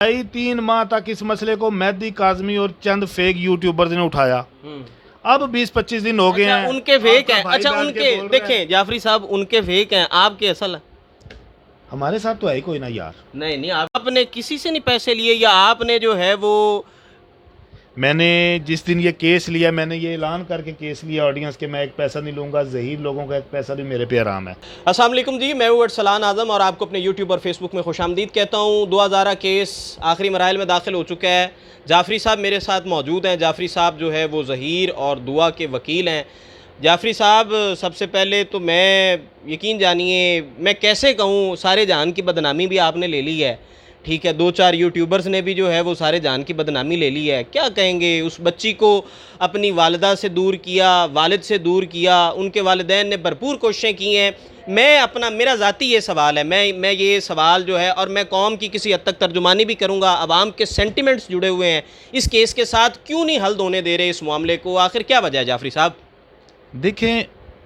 ढाई 3 माह तक इस मसले को मेहदी काज़मी और चंद फेक यूट्यूबर्स ने उठाया। अब 20-25 दिन हो गए हैं। उनके फेक हैं। अच्छा, उनके देखें जाफरी साहब, उनके फेक हैं, आपके असल है। हमारे साथ तो है ही कोई ना यार। नहीं, आपने किसी से नहीं पैसे लिए, या आपने जो है वो, मैंने जिस दिन ये केस लिया, मैंने ये ऐलान करके केस लिया ऑडियंस के, मैं एक पैसा नहीं लूँगा, ज़हीर लोगों का एक पैसा भी मेरे पे आराम है। अस्सलाम वालेकुम जी, मैं हूं अरसलान आज़म और आपको अपने यूट्यूब और फेसबुक में खुशामदीद कहता हूं। 2000 केस आखिरी मराइल में दाखिल हो चुका है। जाफरी साहब मेरे साथ मौजूद हैं। जाफरी साहब जो है वो ज़हीर और दुआ के वकील हैं। जाफरी साहब, सबसे पहले तो मैं यकीन जानिए, मैं कैसे कहूँ, सारे जहान की बदनामी भी आपने ले ली है, ठीक है। 2-4 यूट्यूबर्स ने भी जो है वो सारे जान की बदनामी ले ली है। क्या कहेंगे, उस बच्ची को अपनी वालिदा से दूर किया, वालिद से दूर किया, उनके वालिदैन ने भरपूर कोशिशें की हैं। मेरा ज़ाती ये सवाल है, मैं ये सवाल जो है, और मैं कौम की किसी हद तक तर्जुमानी भी करूँगा, आवाम के सेंटिमेंट्स जुड़े हुए हैं इस केस के साथ, क्यों नहीं हल होने दे रहे इस मामले को, आखिर क्या वजह है जाफरी साहब? देखें,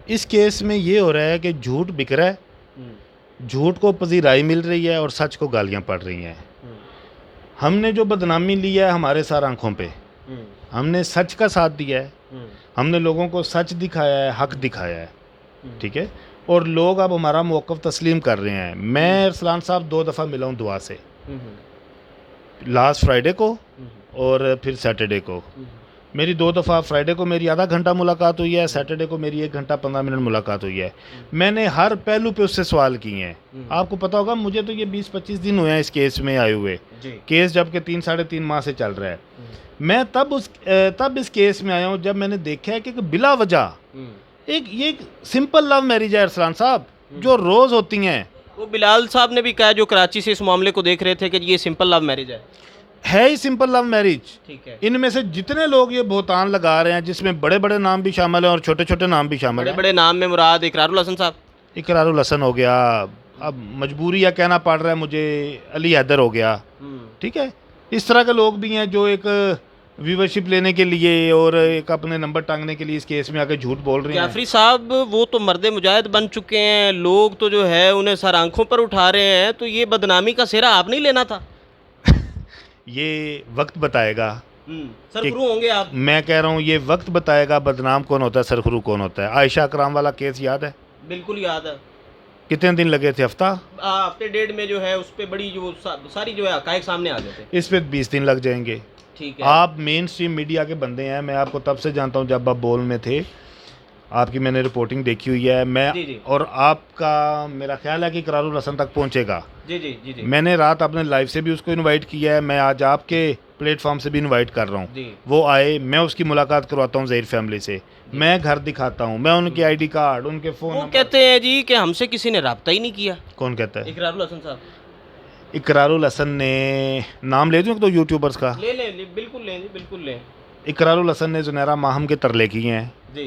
इस केस में ये हो रहा है कि झूठ बिक रहा है, झूठ को पजीराई मिल रही है और सच को गालियां पड़ रही हैं। हमने जो बदनामी ली है हमारे सार आंखों पे, हमने सच का साथ दिया है, हमने लोगों को सच दिखाया है, हक दिखाया है, ठीक है। और लोग अब हमारा मौक़िफ़ तस्लीम कर रहे हैं। मैं अरसलान साहब 2 दफ़ा मिला हूँ दुआ से, लास्ट फ्राइडे को और फिर सैटरडे को। मेरी 2 दफ़ा, फ्राइडे को मेरी आधा घंटा मुलाकात हुई है, सैटरडे को मेरी 1 घंटा 15 मिनट मुलाकात हुई है। मैंने हर पहलू पे उससे सवाल किए हैं। आपको पता होगा, मुझे तो ये 20-25 दिन हुए हैं इस केस में आए हुए, केस जबकि 3-3.5 माह से चल रहा है। मैं तब इस केस में आया हूँ जब मैंने देखा है कि बिला वजह ये सिंपल लव मैरिज है अरसलान साहब, जो रोज़ होती हैं। वो बिलाल साहब ने भी कहा, जो कराची से इस मामले को देख रहे थे, कि ये सिंपल लव मैरिज है ही सिंपल लव मैरिज, ठीक है। इनमें से जितने लोग ये बहुतान लगा रहे हैं, जिसमें बड़े बड़े नाम भी शामिल हैं और छोटे छोटे नाम भी शामिल हैं। बड़े नाम में मुराद इकरारुल हसन साहब, इकरारुल हसन हो गया, अब मजबूरी या कहना पड़ रहा है मुझे, अली हैदर हो गया, ठीक है। इस तरह के लोग भी हैं जो एक व्यूवरशिप लेने के लिए और एक अपने नंबर टांगने के लिए इस केस में आके झूठ बोल रहे हैं। जाफरी साहब, वो तो मर्द मुजाहिद बन चुके हैं, लोग तो जो है उन्हें सर आंखों पर उठा रहे हैं, तो ये बदनामी का सेहरा आप नहीं लेना था? ये वक्त बताएगा, सरखरू होंगे आप। मैं कह रहा हूँ ये वक्त बताएगा बदनाम कौन होता है, सरखरू कौन होता है। आयशा कराम वाला केस याद है? बिल्कुल याद है। कितने दिन लगे थे? हफ्ते 1.5 में जो है उस पर बड़ी जो सारी जो है हकायक सामने आ गए थे। इस पे 20 दिन लग जाएंगे, ठीक है। आप मेन स्ट्रीम मीडिया के बंदे हैं, मैं आपको तब से जानता हूँ जब आप बोल में थे, आपकी मैंने रिपोर्टिंग देखी हुई है। मैं जी। और आपका मेरा ख्याल है कि इकरारुल हसन तक पहुँचेगा। जी। मैंने रात अपने लाइव से भी उसको इनवाइट किया है, मैं आज आपके प्लेटफॉर्म से भी इनवाइट कर रहा हूँ। वो आए, मैं उसकी मुलाकात करवाता हूँ ज़हीर फैमिली से, मैं घर दिखाता हूँ, मैं उनके ID कार्ड, उनके फ़ोन। वो कहते हैं जी कि हमसे किसी ने रब्ता ही नहीं किया। कौन कहता है? इकरारुल हसन साहब। इकरारुल हसन ने, नाम ले दूँ तो यूट्यूबर्स का? ले बिल्कुल लें। इकरारुल हसन ने ज़ुनैरा माहम के तरले किए हैं जी,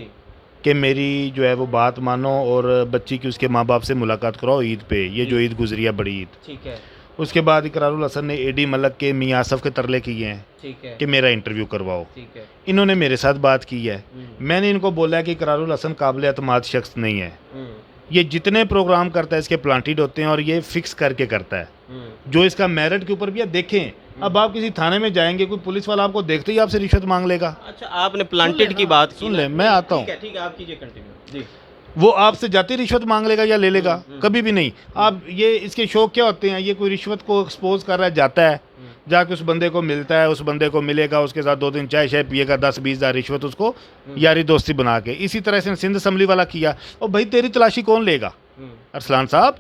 कि मेरी जो है वो बात मानो और बच्ची की उसके माँ बाप से मुलाकात कराओ ईद पे, ये जो ईद गुजरी है बड़ी ईद, ठीक है। उसके बाद इकरारुल हसन ने AD मलक के मियां आसफ के तरले किए हैं, ठीक है, कि मेरा इंटरव्यू करवाओ, ठीक है। इन्होंने मेरे साथ बात की है, मैंने इनको बोला कि इकरारुल हसन काबिल एतमाद शख्स नहीं है, ये जितने प्रोग्राम करता है इसके प्लांटेड होते हैं और ये फिक्स करके करता है, जो इसका मेरिट के ऊपर भी है। देखें, अब आप किसी थाने में जाएंगे, कोई पुलिस वाला आपको देखते ही आपसे रिश्वत मांग लेगा। अच्छा, आपने प्लांटेड की बात सुन ले, मैं आता हूँ, ठीक है, आप कीजिए कंटिन्यू जी। वो आपसे जाती रिश्वत मांग लेगा या ले लेगा? कभी भी नहीं। आप ये इसके शौक क्या होते हैं, ये कोई रिश्वत को एक्सपोज कर रहा है, जाता है, जाके उस बंदे को मिलता है, उस बंदे को मिलेगा, उसके साथ 2 दिन चाय पिएगा, 10-20 हज़ार रिश्वत उसको यारी दोस्ती बना के। इसी तरह से सिंध असम्बली वाला किया। और भाई तेरी तलाशी कौन लेगा? अरसलान साहब,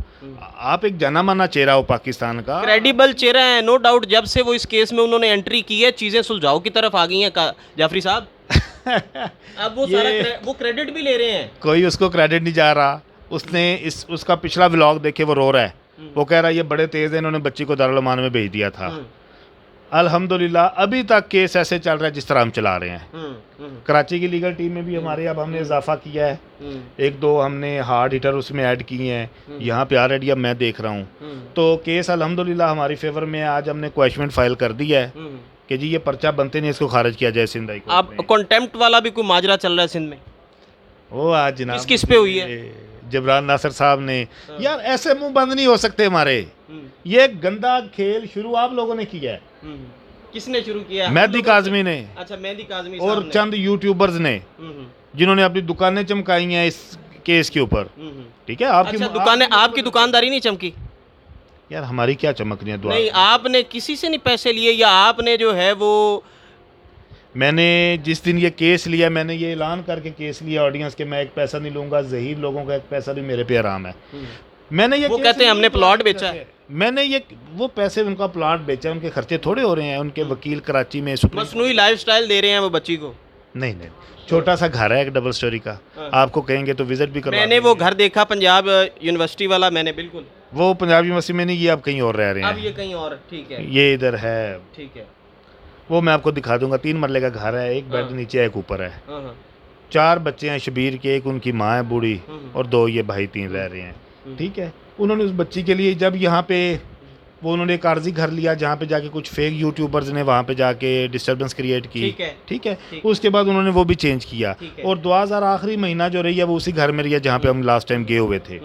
आप एक जाना माना चेहरा हो पाकिस्तान का, क्रेडिबल चेहरा है, नो डाउट। जब से वो इस केस में उन्होंने एंट्री की है, चीज़ें सुलझाव की तरफ आ गई हैं जाफरी साहब। अब वो सारा वो क्रेडिट भी ले रहे हैं। कोई उसको क्रेडिट नहीं जा रहा। उसने उसका पिछला व्लॉग देखे, वो रो रहा है, वो कह रहा है ये बड़े तेज़ है, इन्होंने बच्ची को दारुल अमान में भेज दिया था। अल्हम्दुलिल्लाह अभी तक केस ऐसे चल रहा है जिस तरह हम चला रहे हैं। कराची की लीगल टीम में भी हमारे अब हमने इजाफा किया है, 1-2 हमने हार्ड हिटर उसमें ऐड किए हैं, यहाँ पे ऑलरेडी अब मैं देख रहा हूँ। तो केस अल्हम्दुलिल्लाह हमारी फेवर में। आज हमने क्वेश्चन फाइल कर दिया है कि जी ये पर्चा बनते नहीं, इसको खारिज किया जाए सिंध हाई कोर्ट में। अब कॉन्टेम्प्ट वाला भी कोई माजरा चल रहा है सिंध में, वो आज जनाब किस पे हुई है? जबरान नासिर साहब ने। यार ऐसे मुंह बंद नहीं हो सकते हमारे। ये गंदा खेल शुरू आप लोगों ने किया है। किसने शुरू किया? मेहदी काज़मी ने। अच्छा, मेहदी काज़मी और साहब चंद यूट्यूबर्स ने जिन्होंने अपनी दुकानें चमकाई हैं इस केस के ऊपर। ठीक है, आपकी अच्छा, दुकानें, आपकी दुकानदारी नहीं चमकी? यार हमारी क्या चमकनी है? नहीं, आपने किसी से नहीं पैसे लिए, या आपने जो है वो, मैंने जिस दिन ये केस लिया मैंने ये ऐलान करके केस लिया ऑडियंस के, मैं एक पैसा नहीं लूंगा, ज़हीर लोगों का एक पैसा भी मेरे पे आराम है। मैंने ये वो कहते हैं हमने प्लॉट बेचा है। मैंने ये वो पैसे उनका प्लॉट बेचा, उनके खर्चे थोड़े हो रहे हैं, उनके वकील कराची में मसनूई लाइफस्टाइल दे रहे हैं वो बच्ची को। नहीं, छोटा सा घर है एक डबल स्टोरी का, आपको कहेंगे तो विजिट भी करवा मैंने वो घर देखा पंजाब यूनिवर्सिटी वाला, मैंने बिल्कुल। वो पंजाब यूनिवर्सिटी में नहीं, ये अब कहीं और रह रहे हैं। अब ये कहीं और, ठीक है, ये इधर है, ठीक है। वो मैं आपको दिखा दूंगा, 3 मरले का घर है, एक बेड नीचे एक ऊपर है, 4 बच्चे हैं शबीर के, एक उनकी माँ है बूढ़ी और 2 ये भाई 3 रह रहे हैं। ठीक है, उन्होंने उस बच्ची के लिए जब यहाँ पे वो उन्होंने एक आर्जी घर लिया जहाँ पे जाके कुछ फेक यूट्यूबर्स ने वहाँ पे जाके डिस्टर्बेंस क्रिएट की। ठीक है, उसके बाद उन्होंने वो भी चेंज किया और 2000 आखिरी महीना जो रही है वो उसी घर में रही है जहाँ पे हम लास्ट टाइम गए हुए थे।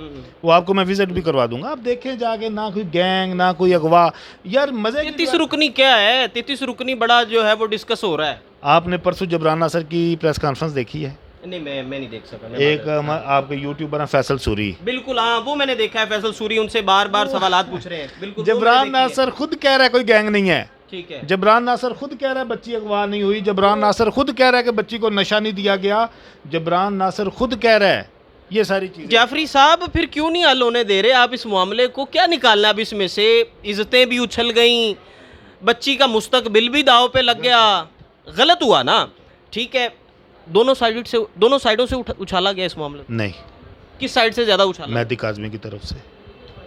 वो आपको मैं विजिट भी करवा दूंगा, आप देखें जाके, ना कोई गैंग ना कोई अगवा। यार मजे 33 रुकनी क्या है? 33 रुकनी बड़ा जो है वो डिस्कस हो रहा है। आपने परसों जबरान नासर की प्रेस कॉन्फ्रेंस देखी है? नहीं, मैं नहीं देख सका। एक आपके यूट्यूबर हैं फैसल सूरी। बिल्कुल, हाँ, वो मैंने देखा है। फैसल सूरी उनसे बार बार सवालात पूछ रहे हैं। बिल्कुल, जबरान नासर खुद कह रहा है कोई गैंग नहीं है। ठीक है, जबरान नासर खुद कह रहा है बच्ची अगवा नहीं हुई। जबरान नासर खुद कह रहा है कि बच्ची को नशा नहीं दिया गया। जबरान नासर खुद कह रहा है ये सारी चीजें। जाफरी साहब फिर क्यों नहीं हल होने दे रहे आप इस मामले को? क्या निकालना अब इसमें से? इज्जतें भी उछल गई, बच्ची का मुस्तकबिल भी दाव पे लग गया। गलत हुआ ना? ठीक है, दोनों साइडों से उछाला गया इस मामले। नहीं, किस साइड से ज्यादा उछाला? मेहदी काज़मी की तरफ से।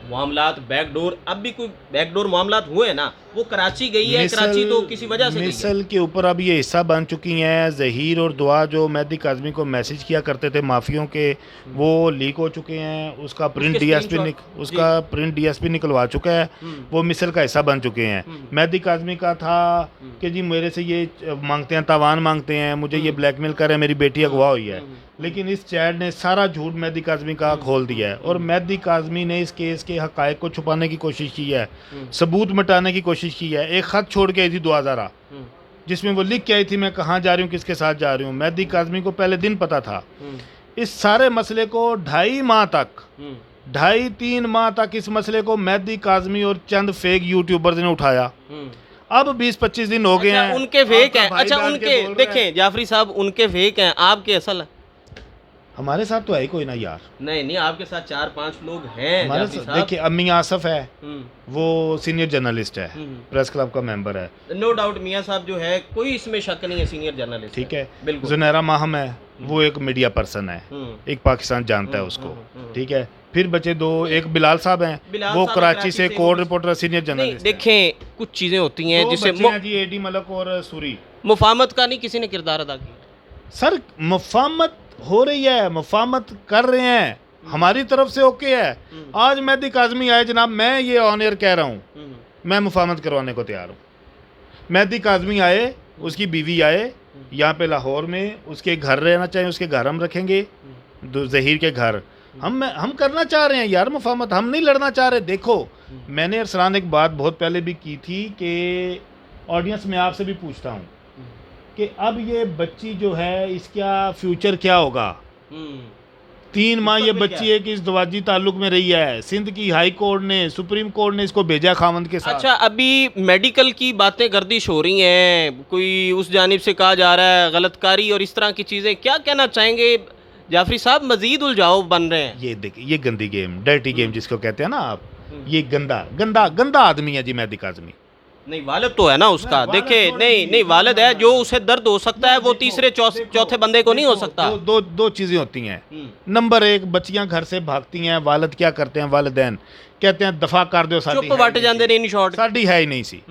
मामलात बैकडोर, अब भी कोई बैकडोर मामलात हुए ना? वो कराची गई है, कराची तो किसी वजह से मिसल के ऊपर अब ये हिस्सा बन चुकी हैं। ज़हीर और दुआ जो मेहदी काज़मी को मैसेज किया करते थे माफियों के, वो लीक हो चुके हैं। उसका प्रिंट डीएसपी निकलवा चुका है। वो मिसल का हिस्सा बन चुके हैं। मेहदी काज़मी का था कि जी मेरे से ये मांगते हैं, तावान मांगते हैं, मुझे ये ब्लैकमेल कर रहे हैं, मेरी बेटी अगवा हुई है। लेकिन इस चैट ने सारा झूठ मेहदी काज़मी का खोल दिया है और मेहदी काज़मी ने इस केस के हक़ाइक़ को छुपाने की कोशिश की है, सबूत मिटाने की कोशिश की है। एक ख़त छोड़ के आई थी 2000 जिसमें वो लिख के आई थी मैं कहाँ जा रही हूँ, किसके साथ जा रही हूँ। मेहदी काज़मी को पहले दिन पता था। इस सारे मसले को 2.5 माह तक, 2.5-3 माह तक इस मसले को मेहदी काज़मी और चंद फेक यूट्यूबर्स ने उठाया। अब 20-25 दिन हो गए हैं। उनके फेक हैं। अच्छा, उनके देखें जाफरी साहब, उनके फेक हैं, आपके असल है। हमारे साथ तो है कोई ना यार। नहीं, आपके साथ 4-5 लोग हैं। हमारे साथ देखिए, अम्मी आसफ है, वो सीनियर जर्नलिस्ट है, प्रेस क्लब का मेंबर है। नो डाउट मियां साहब जो है, कोई इसमें शक नहीं है, सीनियर जर्नलिस्ट। ठीक है, बिल्कुल। जुनैरा माहम है, वो एक मीडिया पर्सन है, एक पाकिस्तान जानता है उसको। ठीक है, फिर बचे 2, एक बिलाल साहब हैं, वो कराची से कोर्ट रिपोर्टर सीनियर जर्नलिस्ट। देखें, कुछ चीजें होती हैं जिससे एडी मलक और सूरी, मुफाहमत का नहीं किसी ने किरदार अदा किया। सर मुफाहमत हो रही है, मुफाहमत कर रहे हैं, हमारी तरफ से ओके है। आज मेहदी काज़मी आए जनाब, मैं ये ऑन एयर कह रहा हूँ, मैं मुफाहमत करवाने को तैयार हूँ। मेहदी काज़मी आए, उसकी बीवी आए यहाँ पे लाहौर में, उसके घर रहना चाहिए, उसके घर हम रखेंगे, ज़हीर के घर हम करना चाह रहे हैं यार मुफाहमत, हम नहीं लड़ना चाह रहे। देखो, मैंने अरसलान एक बात बहुत पहले भी की थी कि ऑडियंस में आपसे भी पूछता हूँ कि अब ये बच्ची जो है इसका फ्यूचर क्या होगा। 3 माह ये बच्ची एक इस दवाजी ताल्लुक में रही है, सिंध की हाई कोर्ट ने, सुप्रीम कोर्ट ने इसको भेजा खामंद के साथ। अच्छा, अभी मेडिकल की बातें गर्दिश हो रही हैं, कोई उस जानिब से कहा जा रहा है गलतकारी और इस तरह की चीज़ें, क्या कहना चाहेंगे जाफरी साहब? मजीद उलझाव बन रहे हैं। ये देखिए, ये गंदी गेम, डर्टी गेम जिसको कहते हैं ना आप, ये गंदा आदमी है जी मेहदी काज़मी। नहीं, वालिद तो है ना उसका। देखे, नहीं वालिद है, जो उसे दर्द हो सकता है वो तीसरे चौथे बंदे को नहीं हो सकता। दो चीज़ें होती हैं। नंबर 1, बच्चियां घर से भागती हैं, वालिद क्या करते हैं, वालिदैन कहते हैं दफा कर दो, चुप वट जाते ने, शॉर्ट साडी है ही नहीं सी,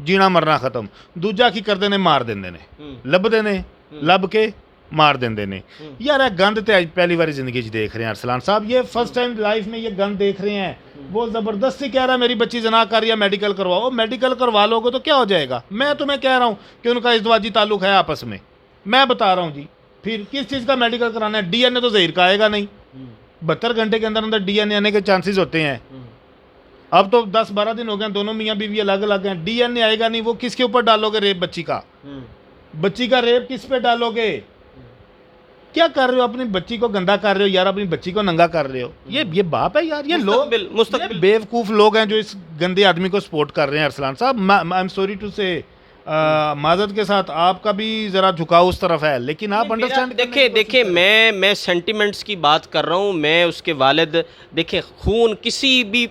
जीना मरना खत्म। दूजा की करते ने, मार देंदे ने, लभदे ने, लब के मार देंदे ने। यार ये गंद तो पहली बार जिंदगी देख रहे हैं अरसलान साहब, ये फर्स्ट टाइम लाइफ में ये गंद देख रहे हैं। वो ज़बरदस्ती कह रहा है मेरी बच्ची जना कर रही है, मेडिकल करवाओ। मेडिकल करवा लोगे तो क्या हो जाएगा? मैं तुम्हें कह रहा हूँ कि उनका इज़्दवाजी ताल्लुक है आपस में, मैं बता रहा हूँ जी। फिर किस चीज़ का मेडिकल कराना है? डीएनए तो ज़हीर का आएगा नहीं, 72 घंटे के अंदर अंदर डीएनए आने के चांसेस होते हैं। अब तो 10-12 दिन हो गए, दोनों मियाँ बीवी अलग अलग हैं, DNA आएगा नहीं, वो किसके ऊपर डालोगे रेप बच्ची का? बच्ची का रेप किस पे डालोगे? क्या कर रहे हो? अपनी बच्ची को गंदा कर रहे हो यार, अपनी बच्ची को नंगा कर रहे हो। ये बाप है यार, ये लोग मुस्तकबिल बेवकूफ़ लोग हैं जो इस गंदे आदमी को सपोर्ट कर रहे हैं। अरसलान साहब, आई एम सॉरी टू से, माजरत के साथ आपका भी ज़रा झुकाव उस तरफ है, लेकिन आप अंडरस्टैंड देखिए मैं सेंटिमेंट्स की बात कर रहा हूँ। मैं उसके वालिद, देखिए खून किसी भी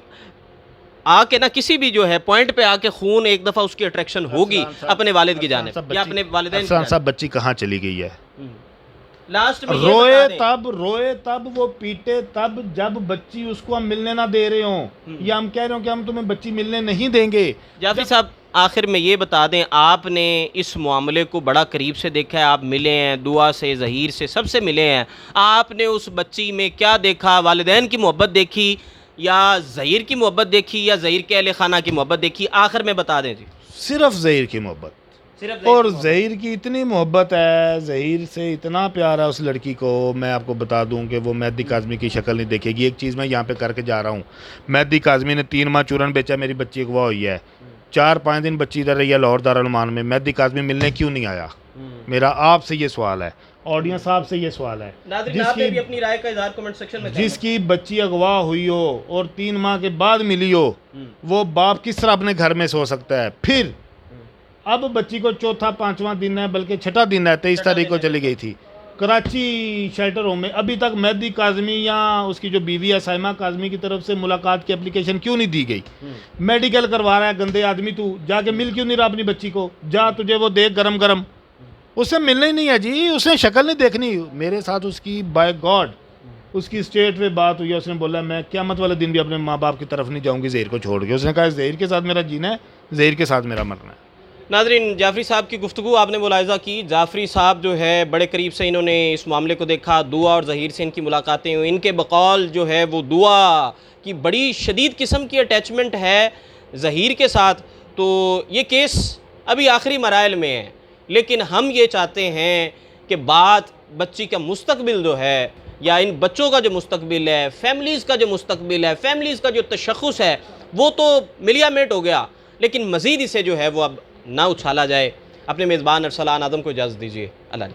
आके ना, किसी भी जो है पॉइंट पे आके खून एक दफ़ा उसकी अट्रैक्शन होगी अपने वालिद की जानिब या अपने वालिदैन की जानिब। साहब, बच्ची कहाँ चली गई है? लास्ट में रोए तब वो पीटे तब जब बच्ची उसको हम मिलने ना दे रहे हों, या हम कह रहे हो कि हम तुम्हें बच्ची मिलने नहीं देंगे। जाफरी साहब, आखिर में ये बता दें, आपने इस मामले को बड़ा करीब से देखा है, आप मिले हैं दुआ से, ज़हीर से, सबसे मिले हैं। आपने उस बच्ची में क्या देखा? वालिदैन की मोहब्बत देखी या ज़हीर की मोहब्बत देखी या ज़हीर के अहले खाना की मोहब्बत देखी? आखिर में बता दें जी। सिर्फ ज़हीर की मोहब्बत, और ज़हीर की इतनी मोहब्बत है, ज़हीर से इतना प्यार है उस लड़की को। मैं आपको बता दूं कि वो मेहदी काज़मी की शक्ल नहीं देखेगी। एक चीज़ मैं यहाँ पे करके जा रहा हूँ, मेहदी काज़मी ने 3 माह चूरन बेचा, मेरी बच्ची अगवा हुई है, 4-5 दिन बच्ची इधर रही है लाहौर दारुल-उलूम में। मेहदी काज़मी मिलने क्यों नहीं आया? मेरा आपसे ये सवाल है, ऑडियंस साहब से ये सवाल है, अपनी राय का इज़हार कमेंट सेक्शन में जिसकी बच्ची अगवा हुई हो और 3 माह के बाद मिली हो, वो बाप किस तरह अपने घर में सो सकता है? फिर अब बच्ची को 4था-5वां दिन है, बल्कि 6ठा दिन है, 23 तारीख को चली गई थी कराची शेल्टर होम में। अभी तक मेहदी काज़मी या उसकी जो बीवी है साइमा काज़मी की तरफ से मुलाकात की एप्लीकेशन क्यों नहीं दी गई? मेडिकल करवा रहा है गंदे आदमी, तू जाके मिल क्यों नहीं रहा अपनी बच्ची को? जा, तुझे वो देख गरम गरम, उससे मिलना ही नहीं है जी, उसने शक्ल नहीं देखनी। मेरे साथ उसकी बाय गॉड उसकी स्टेट पे बात हुई है, उसने बोला मैं क़यामत वाले दिन भी अपने माँ बाप की तरफ नहीं जाऊँगी ज़हीर को छोड़ के। उसने कहा ज़हीर के साथ मेरा जीना है, ज़हीर के साथ मेरा मरना है। नाज़रीन, जाफरी साहब की गुफ्तगू आपने मुलाहिज़ा की। जाफरी साहब जो है बड़े करीब से इन्होंने इस मामले को देखा, दुआ और ज़हीर से इनकी मुलाकातें हुई। इनके बकौल जो है वो दुआ की बड़ी शदीद किस्म की अटैचमेंट है ज़हीर के साथ। तो ये केस अभी आखिरी मराइल में है, लेकिन हम ये चाहते हैं कि बात बच्ची का मुस्तकबिल जो है, या इन बच्चों का जो मुस्तकबिल है, फैमिलीज़ का जो मुस्तकबिल है, फैमिलीज़ का जो तशख़्ख़ुस है, वो तो मिलिया मेट हो गया, लेकिन मज़ीद इसे जो है वो अब ना उछाला जाए। अपने मेज़बान अरसलान आज़म को इजाज़त दीजिए। अल्लाह।